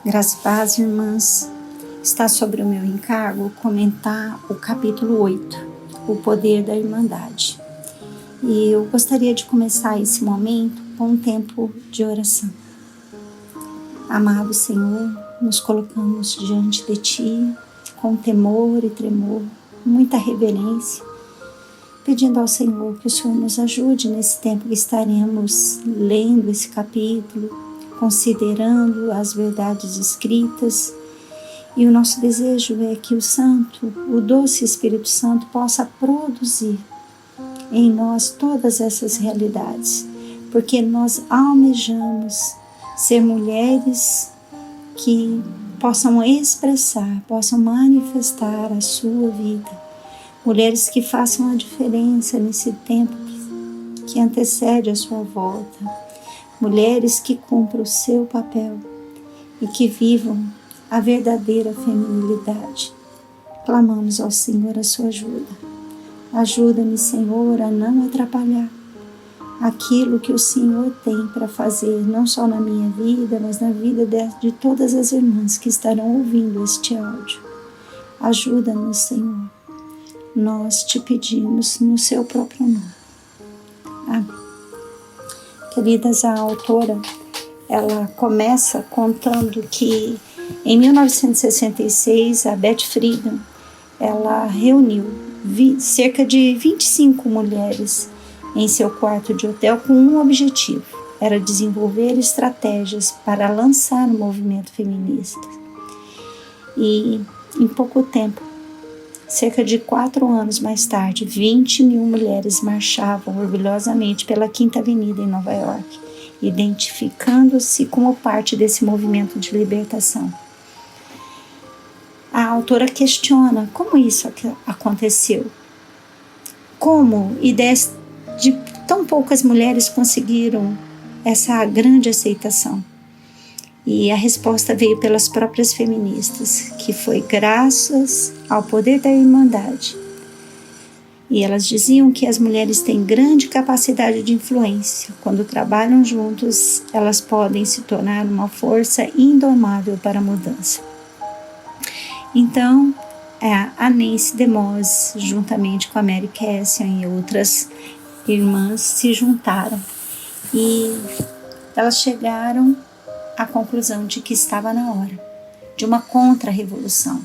Graças e paz, irmãs. Está sobre o meu encargo comentar o capítulo 8, o poder da Irmandade. E eu gostaria de começar esse momento com um tempo de oração. Amado Senhor, nos colocamos diante de Ti com temor e tremor, muita reverência, pedindo ao Senhor que o Senhor nos ajude nesse tempo que estaremos lendo esse capítulo, considerando as verdades escritas, e o nosso desejo é que o Santo, o doce Espírito Santo, possa produzir em nós todas essas realidades, porque nós almejamos ser mulheres que possam expressar, possam manifestar a sua vida, mulheres que façam a diferença nesse tempo que antecede a sua volta, mulheres que cumpram o seu papel e que vivam a verdadeira feminilidade. Clamamos ao Senhor a sua ajuda. Ajuda-me, Senhor, a não atrapalhar aquilo que o Senhor tem para fazer, não só na minha vida, mas na vida de todas as irmãs que estarão ouvindo este áudio. Ajuda-nos, Senhor. Nós te pedimos no seu próprio nome. Amém. Queridas, a autora, ela começa contando que em 1966 a Beth Friedan, ela reuniu cerca de 25 mulheres em seu quarto de hotel com um objetivo, era desenvolver estratégias para lançar o movimento feminista. E em pouco tempo, cerca de 4 anos mais tarde, 20 mil mulheres marchavam orgulhosamente pela Quinta Avenida em Nova York, identificando-se como parte desse movimento de libertação. A autora questiona como isso aconteceu. Como ideias de tão poucas mulheres conseguiram essa grande aceitação? E a resposta veio pelas próprias feministas, que foi graças ao poder da Irmandade. E elas diziam que as mulheres têm grande capacidade de influência. Quando trabalham juntas, elas podem se tornar uma força indomável para a mudança. Então, a Nancy DeMoss, juntamente com a Mary Cassian e outras irmãs, se juntaram. E elas chegaram à conclusão de que estava na hora de uma contra-revolução,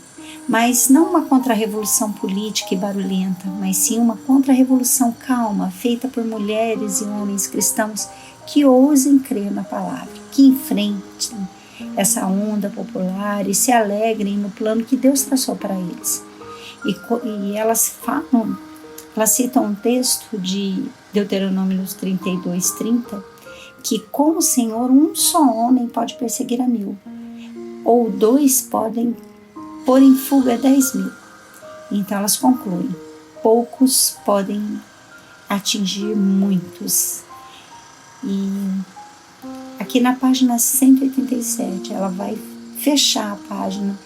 mas não uma contra-revolução política e barulhenta, mas sim uma contra-revolução calma, feita por mulheres e homens cristãos que ousem crer na palavra, que enfrentem essa onda popular e se alegrem no plano que Deus traçou para eles. E elas citam um texto de Deuteronômio 32:30, que com o Senhor um só homem pode perseguir a 1000, ou 2 podem pôr em fuga 10.000. Então elas concluem: poucos podem atingir muitos. E aqui na página 187 ela vai fechar a página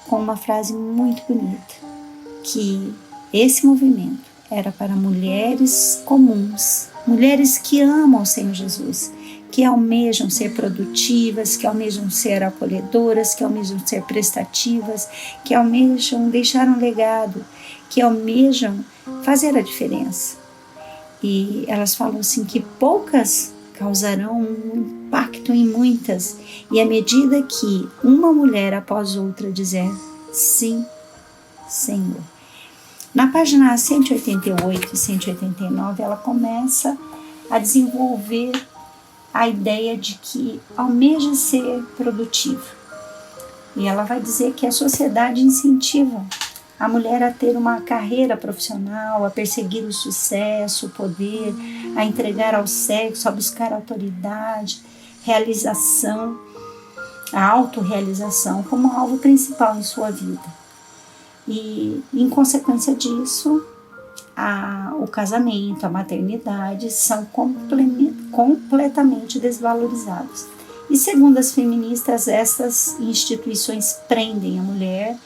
com uma frase muito bonita, que esse movimento era para mulheres comuns, mulheres que amam o Senhor Jesus, que almejam ser produtivas, que almejam ser acolhedoras, que almejam ser prestativas, que almejam deixar um legado, que almejam fazer a diferença. E elas falam assim que poucas causarão um impacto em muitas, e à medida que uma mulher após outra dizer sim, Senhor. Na página 188 e 189, ela começa a desenvolver a ideia de que almeja ser produtiva. E ela vai dizer que a sociedade incentiva a mulher a ter uma carreira profissional, a perseguir o sucesso, o poder, a entregar ao sexo, a buscar autoridade, realização, a autorrealização como alvo principal em sua vida. E, em consequência disso, o casamento, a maternidade são completamente desvalorizados. E, segundo as feministas, essas instituições prendem a mulher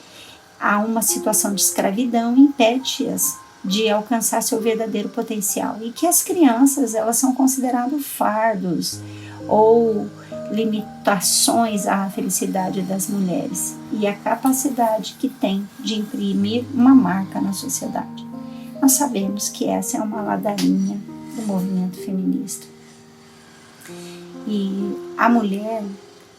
a uma situação de escravidão e impede-as de alcançar seu verdadeiro potencial. E que as crianças, elas são consideradas fardos ou limitações à felicidade das mulheres e a capacidade que tem de imprimir uma marca na sociedade. Nós sabemos que essa é uma ladainha do movimento feminista. E a mulher,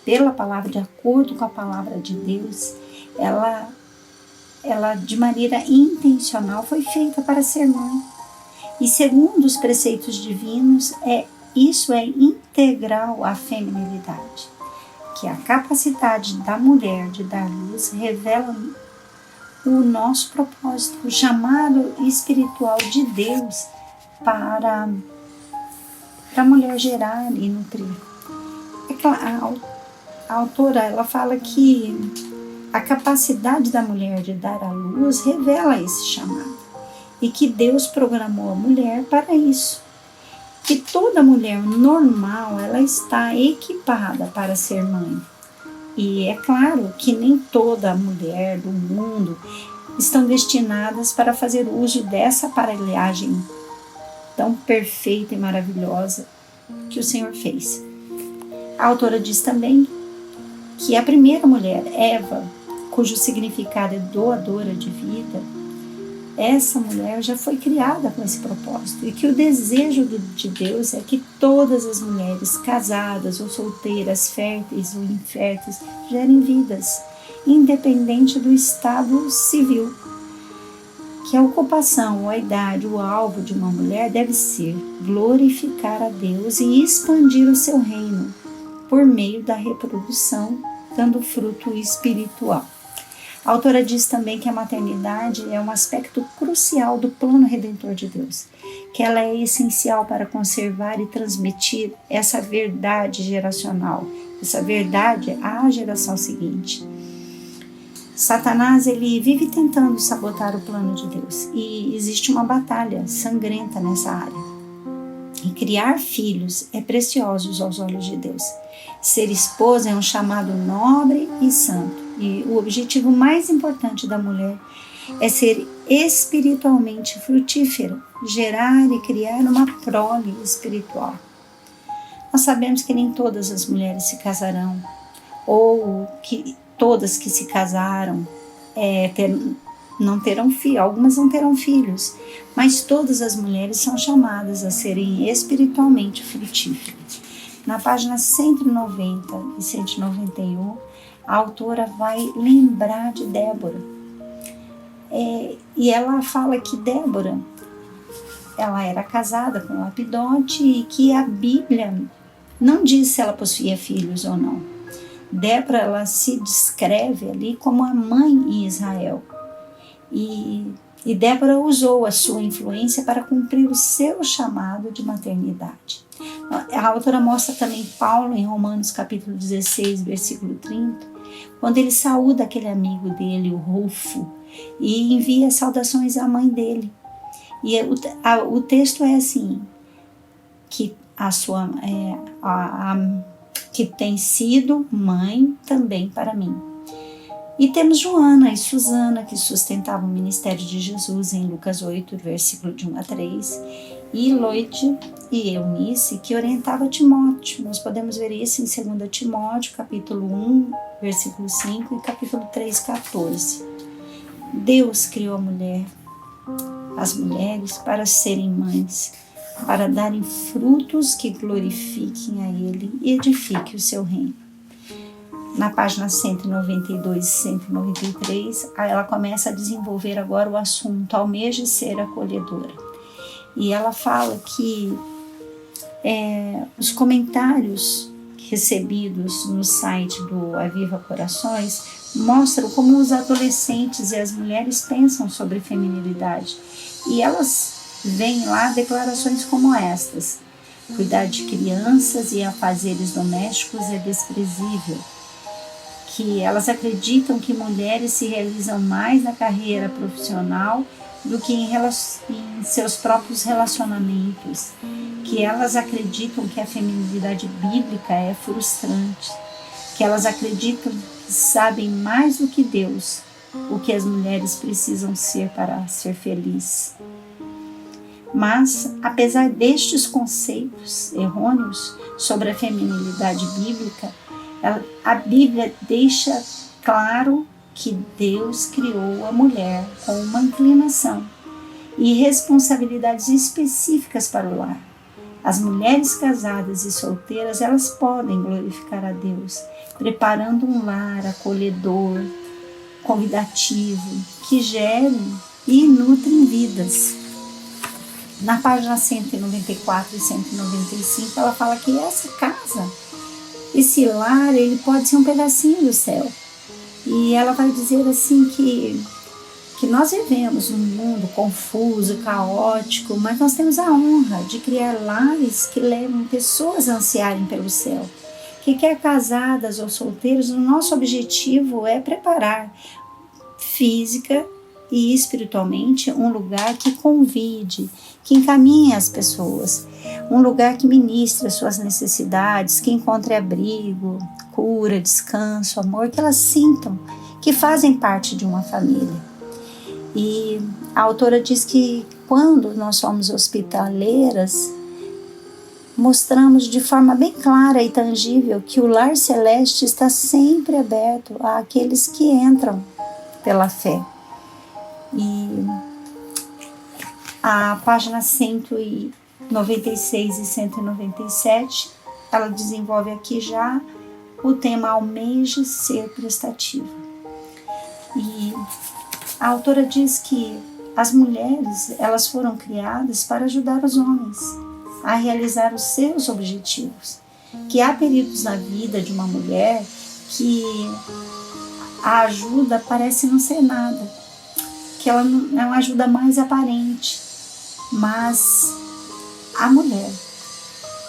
pela palavra, de acordo com a palavra de Deus, ela de maneira intencional foi feita para ser mãe. E segundo os preceitos divinos, isso é integral à feminilidade, que a capacidade da mulher de dar luz revela o nosso propósito, o chamado espiritual de Deus para a mulher gerar e nutrir. A autora ela fala que a capacidade da mulher de dar à luz revela esse chamado e que Deus programou a mulher para isso. Que toda mulher normal ela está equipada para ser mãe. E é claro que nem toda mulher do mundo estão destinadas para fazer uso dessa aparelhagem tão perfeita e maravilhosa que o Senhor fez. A autora diz também que a primeira mulher, Eva, cujo significado é doadora de vida, essa mulher já foi criada com esse propósito e que o desejo de Deus é que todas as mulheres casadas ou solteiras, férteis ou inférteis, gerem vidas, independente do estado civil. Que a ocupação ou a idade, o alvo de uma mulher deve ser glorificar a Deus e expandir o seu reino por meio da reprodução, dando fruto espiritual. A autora diz também que a maternidade é um aspecto crucial do plano redentor de Deus, que ela é essencial para conservar e transmitir essa verdade geracional, essa verdade à geração seguinte. Satanás ele vive tentando sabotar o plano de Deus e existe uma batalha sangrenta nessa área. E criar filhos é precioso aos olhos de Deus. Ser esposa é um chamado nobre e santo. E o objetivo mais importante da mulher é ser espiritualmente frutífero, gerar e criar uma prole espiritual. Nós sabemos que nem todas as mulheres se casarão, ou que todas que se casaram não terão filhos, algumas não terão filhos, mas todas as mulheres são chamadas a serem espiritualmente frutíferas. Na página 190 e 191, a autora vai lembrar de Débora. E ela fala que Débora, ela era casada com Lapidote e que a Bíblia não diz se ela possuía filhos ou não. Débora, ela se descreve ali como a mãe em Israel. E Débora usou a sua influência para cumprir o seu chamado de maternidade. A autora mostra também Paulo em Romanos capítulo 16, versículo 30, quando ele saúda aquele amigo dele, o Rufo, e envia saudações à mãe dele. E o texto é assim, que que tem sido mãe também para mim. E temos Joana e Susana, que sustentavam o ministério de Jesus em Lucas 8, versículo de 1 a 3, e Loide e Eunice, que orientava Timóteo. Nós podemos ver isso em 2 Timóteo, capítulo 1, versículo 5 e capítulo 3, 14. Deus criou as mulheres para serem mães, para darem frutos que glorifiquem a Ele e edifiquem o seu reino. Na página 192 e 193, ela começa a desenvolver agora o assunto almeja ser acolhedora. E ela fala que os comentários recebidos no site do Aviva Corações mostram como os adolescentes e as mulheres pensam sobre feminilidade. E elas veem lá declarações como estas: cuidar de crianças e afazeres domésticos é desprezível. Que elas acreditam que mulheres se realizam mais na carreira profissional do que em seus próprios relacionamentos, que elas acreditam que a feminilidade bíblica é frustrante, que elas acreditam que sabem mais do que Deus o que as mulheres precisam ser para ser felizes. Mas, apesar destes conceitos errôneos sobre a feminilidade bíblica, a Bíblia deixa claro que Deus criou a mulher com uma inclinação e responsabilidades específicas para o lar. As mulheres casadas e solteiras, elas podem glorificar a Deus, preparando um lar acolhedor, convidativo, que gerem e nutrem vidas. Na página 194 e 195, ela fala que essa casa, esse lar, ele pode ser um pedacinho do céu. E ela vai dizer assim que nós vivemos num mundo confuso, caótico, mas nós temos a honra de criar lares que levam pessoas a ansiarem pelo céu. Que quer casadas ou solteiros, o nosso objetivo é preparar física e espiritualmente um lugar que convide, que encaminhe as pessoas, um lugar que ministre as suas necessidades, que encontre abrigo, cura, descanso, amor, que elas sintam que fazem parte de uma família. E a autora diz que quando nós somos hospitaleiras, mostramos de forma bem clara e tangível que o lar celeste está sempre aberto àqueles que entram pela fé. E a página 196 e 197, ela desenvolve aqui já o tema almeja ser prestativa. E a autora diz que as mulheres, elas foram criadas para ajudar os homens a realizar os seus objetivos. Que há períodos na vida de uma mulher que a ajuda parece não ser nada, que ela não é uma ajuda mais aparente, mas a mulher,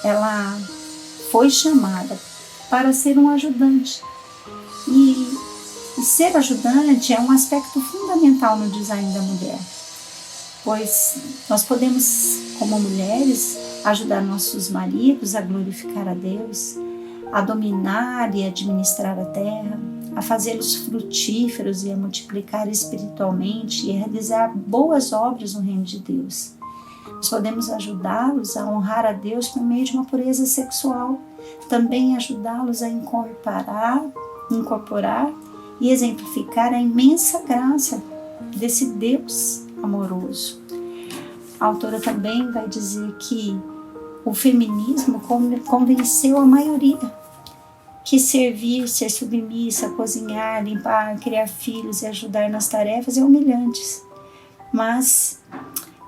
ela foi chamada para ser um ajudante. E ser ajudante é um aspecto fundamental no design da mulher, pois nós podemos, como mulheres, ajudar nossos maridos a glorificar a Deus, a dominar e administrar a terra, a fazê-los frutíferos e a multiplicar espiritualmente e a realizar boas obras no reino de Deus. Nós podemos ajudá-los a honrar a Deus por meio de uma pureza sexual, também ajudá-los a incorporar e exemplificar a imensa graça desse Deus amoroso. A autora também vai dizer que o feminismo convenceu a maioria que servir, ser submissa, cozinhar, limpar, criar filhos e ajudar nas tarefas é humilhante. Mas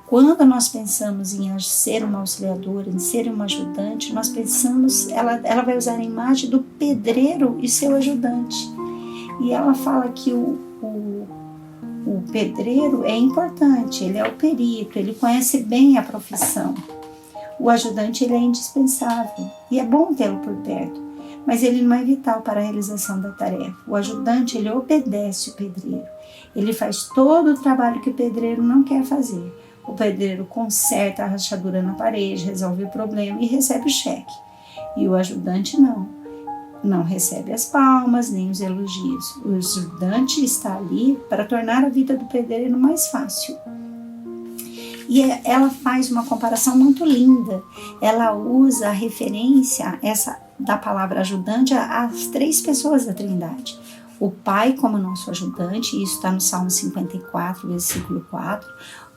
quando nós pensamos em ser uma auxiliadora, em ser uma ajudante, nós pensamos, ela vai usar a imagem do pedreiro e seu ajudante. E ela fala que o pedreiro é importante, ele é o perito, ele conhece bem a profissão. O ajudante, ele é indispensável e é bom tê-lo por perto, mas ele não é vital para a realização da tarefa. O ajudante, ele obedece o pedreiro, ele faz todo o trabalho que o pedreiro não quer fazer. O pedreiro conserta a rachadura na parede, resolve o problema e recebe o cheque. E o ajudante não recebe as palmas nem os elogios. O ajudante está ali para tornar a vida do pedreiro mais fácil. E ela faz uma comparação muito linda. Ela usa a referência da palavra ajudante às 3 pessoas da Trindade. O Pai como nosso ajudante, isso está no Salmo 54, versículo 4.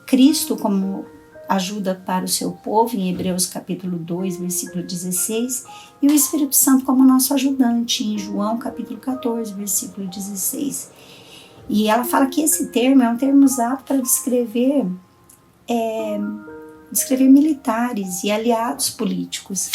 Cristo como ajuda para o seu povo, em Hebreus capítulo 2, versículo 16, e o Espírito Santo como nosso ajudante, em João capítulo 14, versículo 16. E ela fala que esse termo é um termo usado para descrever militares e aliados políticos.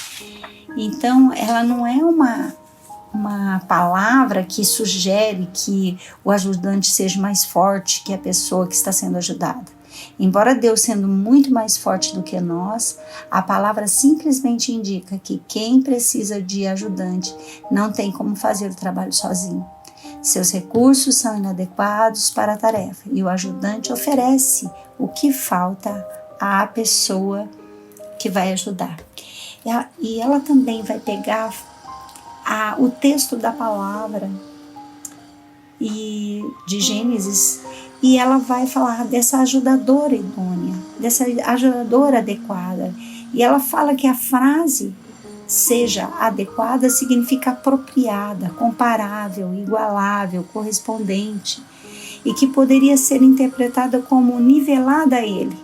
Então, ela não é uma palavra que sugere que o ajudante seja mais forte que a pessoa que está sendo ajudada. Embora Deus sendo muito mais forte do que nós, a palavra simplesmente indica que quem precisa de ajudante não tem como fazer o trabalho sozinho. Seus recursos são inadequados para a tarefa e o ajudante oferece o que falta à pessoa que vai ajudar. E ela também vai pegar o texto da palavra de Gênesis, e ela vai falar dessa ajudadora idônea, dessa ajudadora adequada. E ela fala que a frase seja adequada significa apropriada, comparável, igualável, correspondente, e que poderia ser interpretada como nivelada a ele.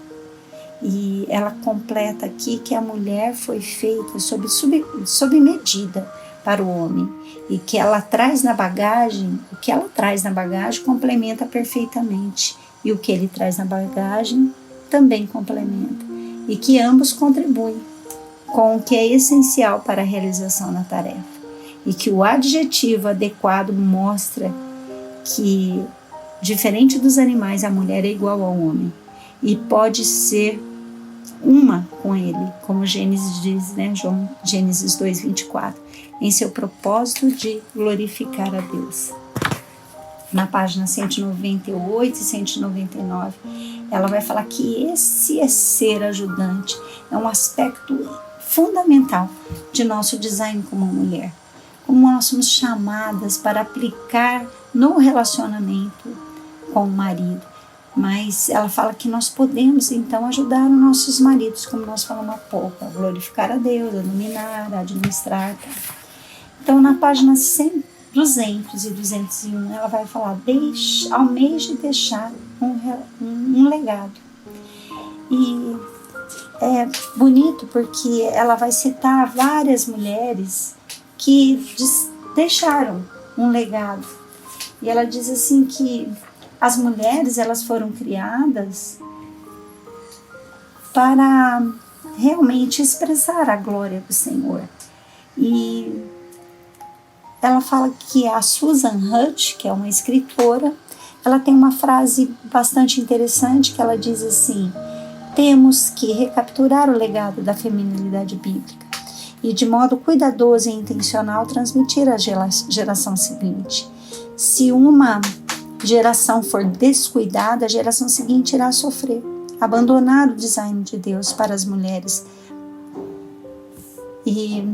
E ela completa aqui que a mulher foi feita sob medida para o homem, e que ela traz na bagagem, o que ela traz na bagagem complementa perfeitamente, e o que ele traz na bagagem também complementa, e que ambos contribuem com o que é essencial para a realização da tarefa, e que o adjetivo adequado mostra que, diferente dos animais, a mulher é igual ao homem, e pode ser uma com ele, como Gênesis diz, né? Gênesis 2:24, em seu propósito de glorificar a Deus. Na página 198 e 199, ela vai falar que esse ser ajudante é um aspecto fundamental de nosso design como mulher, como nós somos chamadas para aplicar no relacionamento com o marido. Mas ela fala que nós podemos então ajudar os nossos maridos, como nós falamos há pouco, a glorificar a Deus, a dominar, a administrar. Então na página 200 e 201 ela vai falar: almeje deixar um legado. E é bonito porque ela vai citar várias mulheres que deixaram um legado. E ela diz assim que as mulheres, elas foram criadas para realmente expressar a glória do Senhor. E ela fala que a Susan Hutt, que é uma escritora, ela tem uma frase bastante interessante que ela diz assim: temos que recapturar o legado da feminilidade bíblica e de modo cuidadoso e intencional transmitir à geração seguinte. Se uma geração for descuidada, a geração seguinte irá sofrer, abandonar o design de Deus para as mulheres e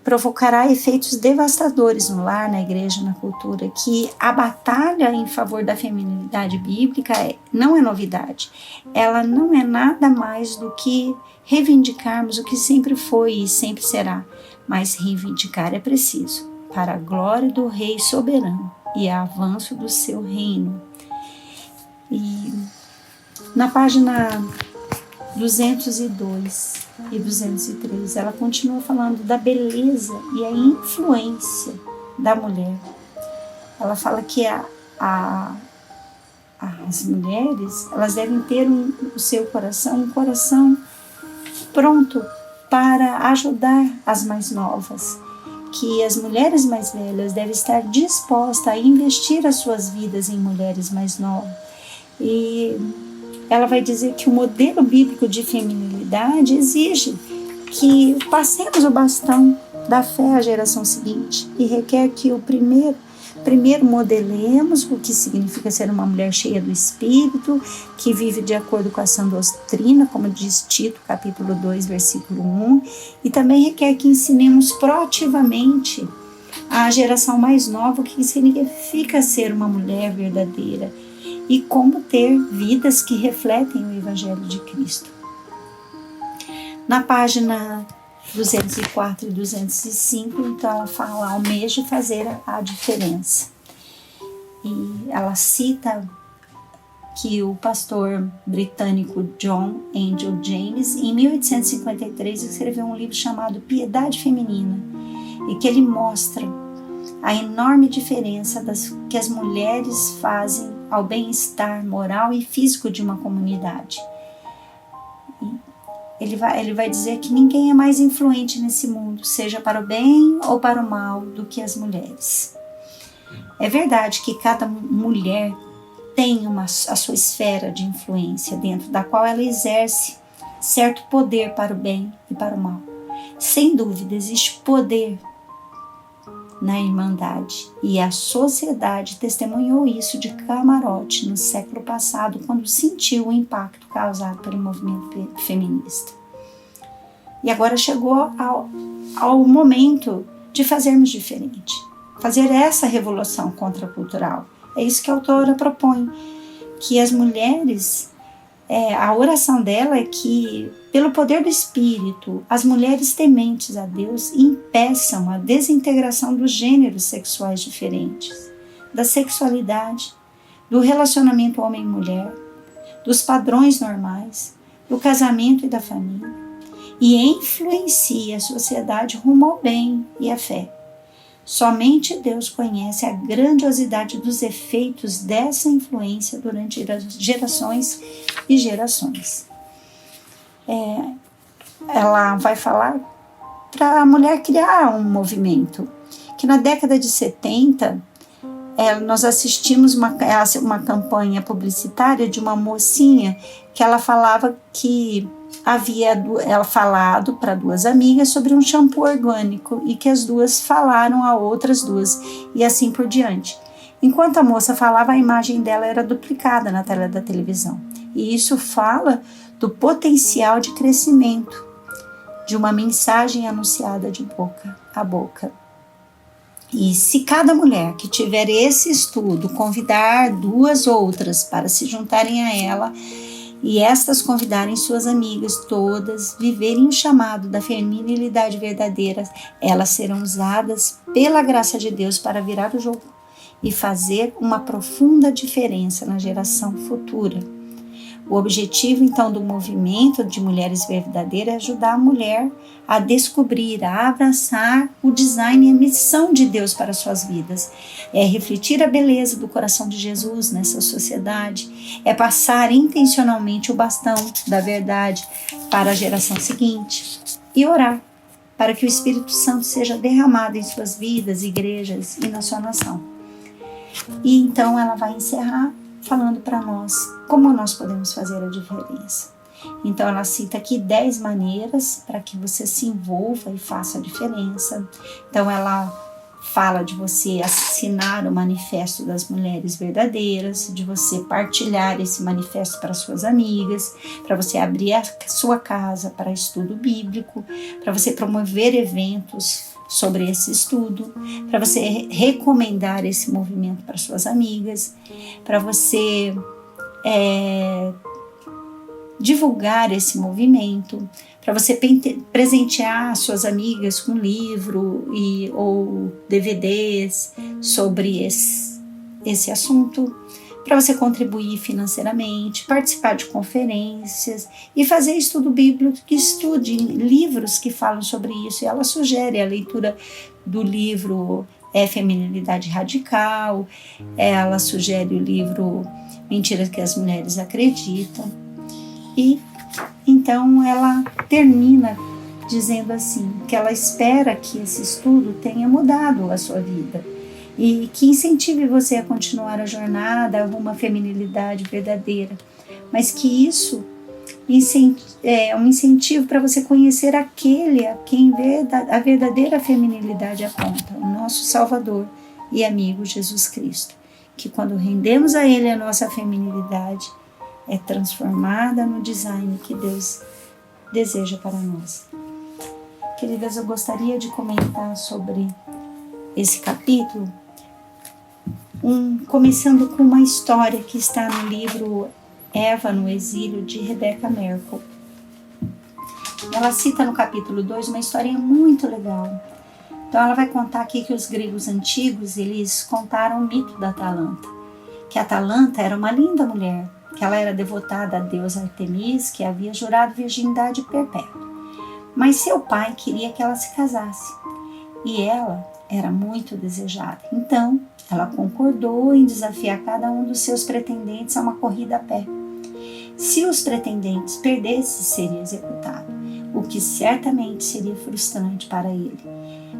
provocará efeitos devastadores no lar, na igreja, na cultura, que a batalha em favor da feminilidade bíblica não é novidade. Ela não é nada mais do que reivindicarmos o que sempre foi e sempre será, mas reivindicar é preciso, para a glória do Rei soberano e avanço do seu reino. E na página 202 e 203, ela continua falando da beleza e a influência da mulher. Ela fala que as mulheres, elas devem ter o seu coração, um coração pronto para ajudar as mais novas, que as mulheres mais velhas devem estar dispostas a investir as suas vidas em mulheres mais novas. E ela vai dizer que o modelo bíblico de feminilidade exige que passemos o bastão da fé à geração seguinte e requer que primeiro modelemos o que significa ser uma mulher cheia do Espírito, que vive de acordo com a sã doutrina, como diz Tito, capítulo 2, versículo 1, e também requer que ensinemos proativamente à geração mais nova o que significa ser uma mulher verdadeira e como ter vidas que refletem o Evangelho de Cristo. Na página 204 e 205, então ela fala: almeje fazer a diferença. E ela cita que o pastor britânico John Angel James, em 1853, escreveu um livro chamado Piedade Feminina, e que ele mostra a enorme diferença que as mulheres fazem ao bem-estar moral e físico de uma comunidade. Ele vai dizer que ninguém é mais influente nesse mundo, seja para o bem ou para o mal, do que as mulheres. É verdade que cada mulher tem a sua esfera de influência, dentro da qual ela exerce certo poder para o bem e para o mal. Sem dúvida, existe poder na Irmandade, e a sociedade testemunhou isso de camarote no século passado, quando sentiu o impacto causado pelo movimento feminista. E agora chegou ao momento de fazermos diferente, fazer essa revolução contracultural. É isso que a autora propõe, que as mulheres A oração dela é que, pelo poder do Espírito, as mulheres tementes a Deus impeçam a desintegração dos gêneros sexuais diferentes, da sexualidade, do relacionamento homem-mulher, dos padrões normais, do casamento e da família, e influencie a sociedade rumo ao bem e à fé. Somente Deus conhece a grandiosidade dos efeitos dessa influência durante gerações e gerações. Ela vai falar para a mulher criar um movimento, que na década de 70, nós assistimos uma campanha publicitária de uma mocinha que ela falava que ela falado para duas amigas sobre um shampoo orgânico e que as duas falaram a outras duas e assim por diante. Enquanto a moça falava, a imagem dela era duplicada na tela da televisão. E isso fala do potencial de crescimento de uma mensagem anunciada de boca a boca. E se cada mulher que tiver esse estudo convidar duas outras para se juntarem a ela, e estas convidarem suas amigas todas, viverem o chamado da feminilidade verdadeira, elas serão usadas pela graça de Deus para virar o jogo e fazer uma profunda diferença na geração futura. O objetivo, então, do movimento de mulheres verdadeiras é ajudar a mulher a descobrir, a abraçar o design e a missão de Deus para suas vidas. É refletir a beleza do coração de Jesus nessa sociedade. É passar intencionalmente o bastão da verdade para a geração seguinte. E orar para que o Espírito Santo seja derramado em suas vidas, igrejas e na sua nação. E então ela vai encerrar falando para nós como nós podemos fazer a diferença. Então ela cita aqui 10 maneiras para que você se envolva e faça a diferença. Então ela fala de você assinar o manifesto das mulheres verdadeiras, de você partilhar esse manifesto para suas amigas, para você abrir a sua casa para estudo bíblico, para você promover eventos sobre esse estudo, para você recomendar esse movimento para suas amigas, para você divulgar esse movimento, para você presentear suas amigas com livro ou DVDs sobre esse assunto, para você contribuir financeiramente, participar de conferências e fazer estudo bíblico, que estude livros que falam sobre isso. E ela sugere a leitura do livro Feminilidade Radical, ela sugere o livro Mentiras que as Mulheres Acreditam. E então ela termina dizendo assim, que ela espera que esse estudo tenha mudado a sua vida e que incentive você a continuar a jornada rumo à feminilidade verdadeira, mas que isso é um incentivo para você conhecer aquele a quem a verdadeira feminilidade aponta, o nosso Salvador e amigo Jesus Cristo, que quando rendemos a Ele a nossa feminilidade, é transformada no design que Deus deseja para nós. Queridas, eu gostaria de comentar sobre esse capítulo, começando com uma história que está no livro Eva no Exílio, de Rebecca Merkel. Ela cita no capítulo 2 uma história muito legal. Então ela vai contar aqui que os gregos antigos, eles contaram o mito da Atalanta, que a Atalanta era uma linda mulher, que ela era devotada à deusa Artemis, que havia jurado virgindade perpétua. Mas seu pai queria que ela se casasse, e ela era muito desejada. Então, ela concordou em desafiar cada um dos seus pretendentes a uma corrida a pé. Se os pretendentes perdessem, seria executado, o que certamente seria frustrante para ele.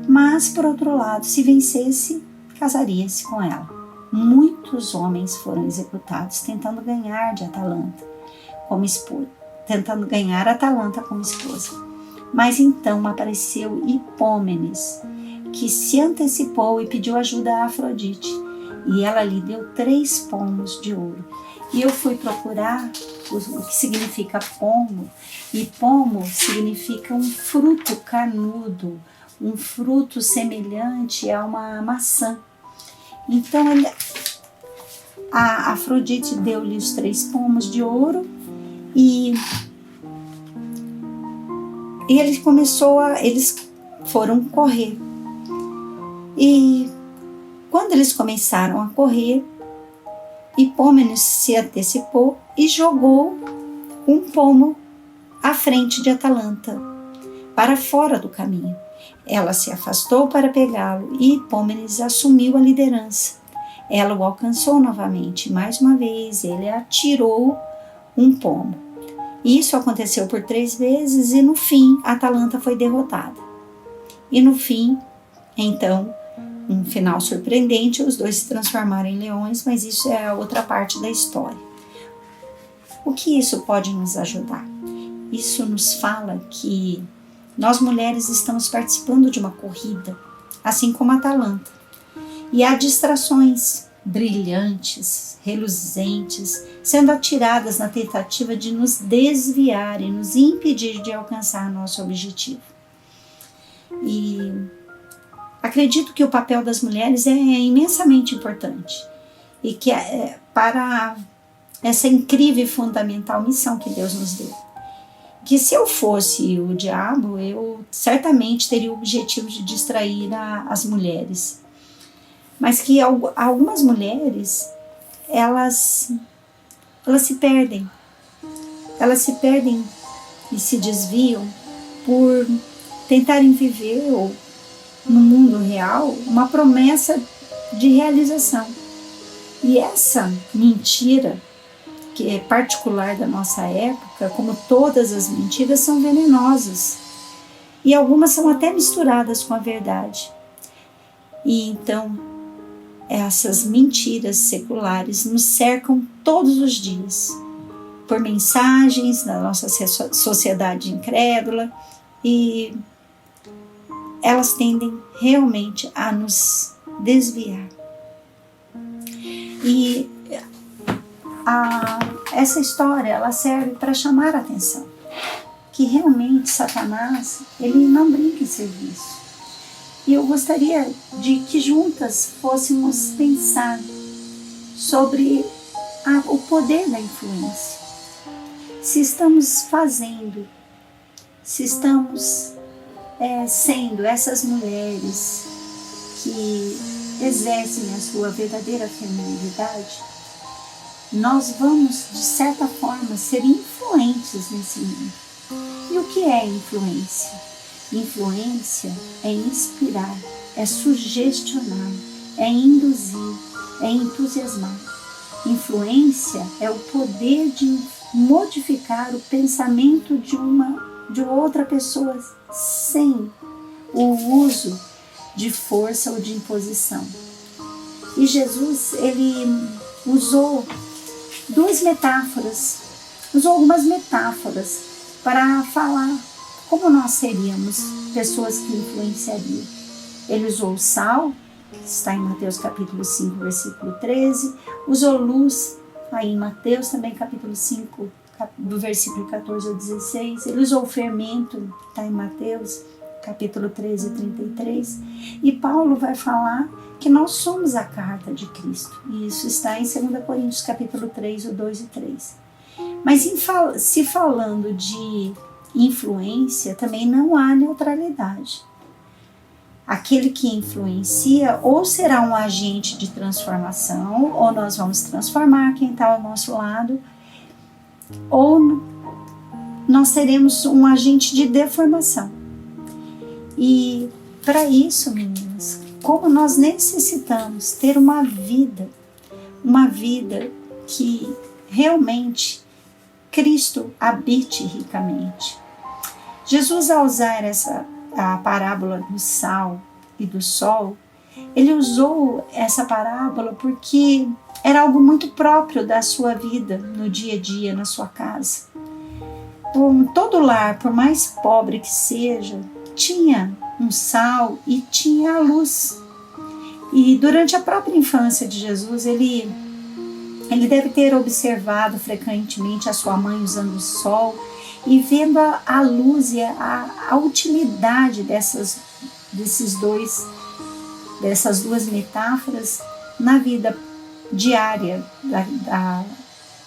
Mas, por outro lado, se vencesse, casaria-se com ela. Muitos homens foram executados tentando ganhar Atalanta como esposa. Mas então apareceu Hipômenes, que se antecipou e pediu ajuda a Afrodite, e ela lhe deu 3 pomos de ouro. E eu fui procurar o que significa pomo, e pomo significa um fruto carnudo, um fruto semelhante a uma maçã. Então a Afrodite deu-lhe os 3 pomos de ouro E eles foram correr. E quando eles começaram a correr, Hipômenes se antecipou e jogou um pomo à frente de Atalanta, para fora do caminho. Ela se afastou para pegá-lo e Hipômenes assumiu a liderança. Ela o alcançou novamente. Mais uma vez, ele atirou um pomo. Isso aconteceu por 3 vezes e no fim, Atalanta foi derrotada. E no fim, então, um final surpreendente, os dois se transformaram em leões, mas isso é a outra parte da história. O que isso pode nos ajudar? Isso nos fala que nós mulheres estamos participando de uma corrida, assim como Atalanta. E há distrações brilhantes, reluzentes, sendo atiradas na tentativa de nos desviar e nos impedir de alcançar nosso objetivo. E acredito que o papel das mulheres é imensamente importante e que para essa incrível e fundamental missão que Deus nos deu. Que se eu fosse o diabo, eu certamente teria o objetivo de distrair as mulheres. Mas que algumas mulheres, elas se perdem. Elas se perdem e se desviam por tentarem viver no mundo real uma promessa de realização. E essa mentira, que é particular da nossa época, como todas as mentiras, são venenosas. E algumas são até misturadas com a verdade. E então, essas mentiras seculares nos cercam todos os dias, por mensagens da nossa sociedade incrédula, e elas tendem realmente a nos desviar. E essa história, ela serve para chamar a atenção que realmente Satanás, ele não brinca em serviço. E eu gostaria de que juntas fôssemos pensar sobre o poder da influência. Se estamos fazendo, se estamos sendo essas mulheres que exercem a sua verdadeira feminilidade, nós vamos, de certa forma, ser influentes nesse mundo. E o que é influência? Influência é inspirar, é sugestionar, é induzir, é entusiasmar. Influência é o poder de modificar o pensamento de outra pessoa sem o uso de força ou de imposição. E Jesus, ele usou algumas metáforas para falar como nós seríamos pessoas que influenciariam. Ele usou o sal, que está em Mateus capítulo 5, versículo 13, usou luz, aí em Mateus também capítulo 5, do versículo 14 ao 16, ele usou o fermento, está em Mateus capítulo 13, 33, e Paulo vai falar que nós somos a carta de Cristo, e isso está em 2 Coríntios capítulo 3, o 2 e 3. Mas se falando de influência, também não há neutralidade. Aquele que influencia ou será um agente de transformação, ou nós vamos transformar quem está ao nosso lado, ou nós seremos um agente de deformação. E para isso, meninas, como nós necessitamos ter uma vida que realmente Cristo habite ricamente. Jesus, ao usar a parábola do sal e do sol, ele usou essa parábola porque era algo muito próprio da sua vida no dia a dia, na sua casa. Todo lar, por mais pobre que seja, tinha um sal e tinha a luz. E durante a própria infância de Jesus, ele deve ter observado frequentemente a sua mãe usando o sol e vendo a luz e a utilidade dessas duas metáforas na vida diária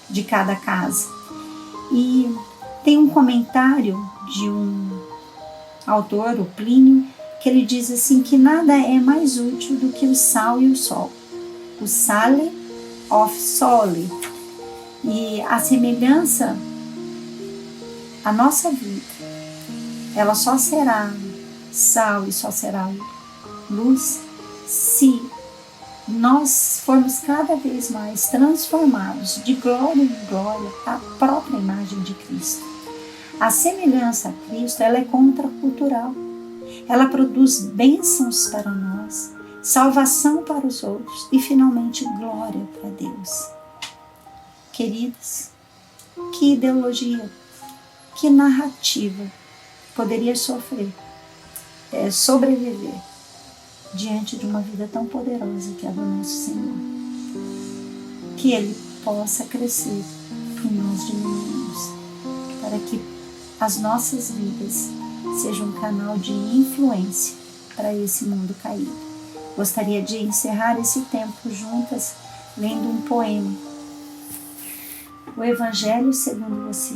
de cada casa. E tem um comentário de um autor, o Plínio, que ele diz assim que nada é mais útil do que o sal e o sol. O sale of sole. E a semelhança, a nossa vida, ela só será sal e só será luz se nós formos cada vez mais transformados de glória em glória à própria imagem de Cristo. A semelhança a Cristo, ela é contracultural. Ela produz bênçãos para nós, salvação para os outros e, finalmente, glória para Deus. Queridos, que ideologia, que narrativa poderia sobreviver diante de uma vida tão poderosa que é a do nosso Senhor? Que Ele possa crescer e nós diminuirmos, para que as nossas vidas sejam um canal de influência para esse mundo caído. Gostaria de encerrar esse tempo juntas lendo um poema. O Evangelho segundo você.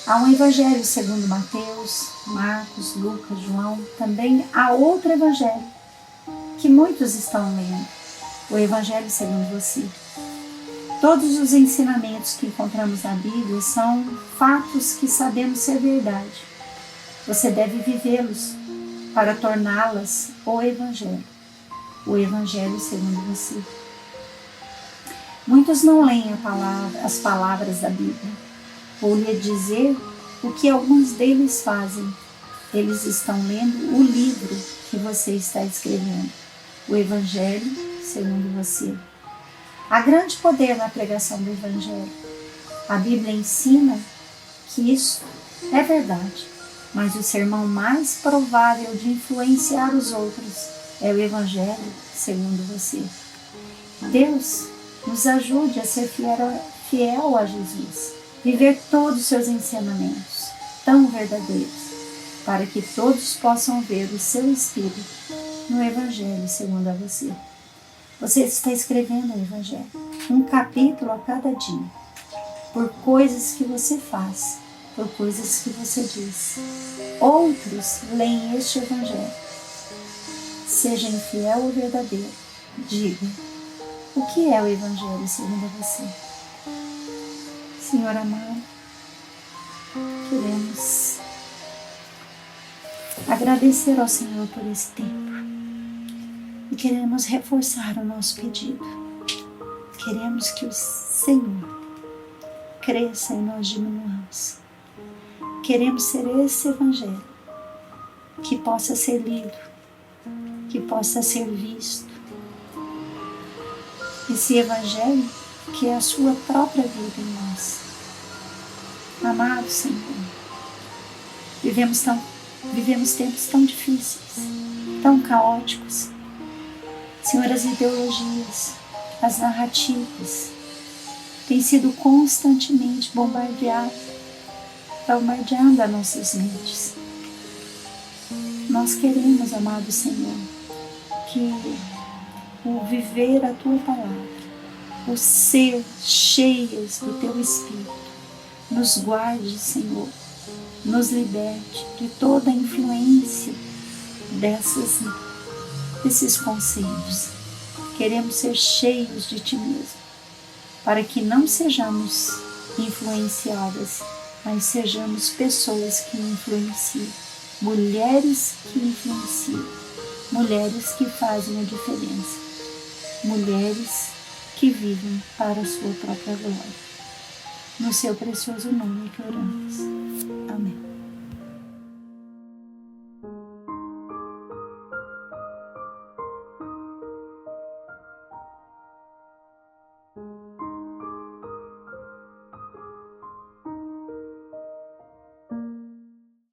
Há um Evangelho segundo Mateus, Marcos, Lucas, João. Também há outro Evangelho que muitos estão lendo. O Evangelho segundo você. Todos os ensinamentos que encontramos na Bíblia são fatos que sabemos ser verdade. Você deve vivê-los para torná-las o Evangelho. O Evangelho segundo você. Muitos não leem as palavras da Bíblia. Vou lhe dizer o que alguns deles fazem. Eles estão lendo o livro que você está escrevendo. O Evangelho segundo você. Há grande poder na pregação do Evangelho. A Bíblia ensina que isso é verdade, mas o sermão mais provável de influenciar os outros é o Evangelho segundo você. Deus nos ajude a ser fiel a Jesus, viver todos os seus ensinamentos tão verdadeiros, para que todos possam ver o seu Espírito no Evangelho segundo a você. Você está escrevendo o Evangelho, um capítulo a cada dia, por coisas que você faz, por coisas que você diz. Outros leem este Evangelho. Seja infiel ou verdadeiro. Diga, o que é o Evangelho segundo você? Senhor amado, queremos agradecer ao Senhor por esse tempo. E queremos reforçar o nosso pedido. Queremos que o Senhor cresça e nós diminuamos. Queremos ser esse Evangelho que possa ser lido, que possa ser visto. Esse Evangelho que é a sua própria vida em nós. Amado Senhor, vivemos tempos tão difíceis, tão caóticos. Senhor, as ideologias, as narrativas têm sido constantemente bombardeando as nossas mentes. Nós queremos, amado Senhor, que o viver a Tua Palavra, o ser cheios do Teu Espírito, nos guarde, Senhor, nos liberte de toda a influência desses conceitos. Queremos ser cheios de Ti mesmo, para que não sejamos influenciadas, mas sejamos pessoas que influenciam, mulheres que influenciam, mulheres que fazem a diferença, mulheres que vivem para a sua própria glória. No Seu precioso nome que oramos.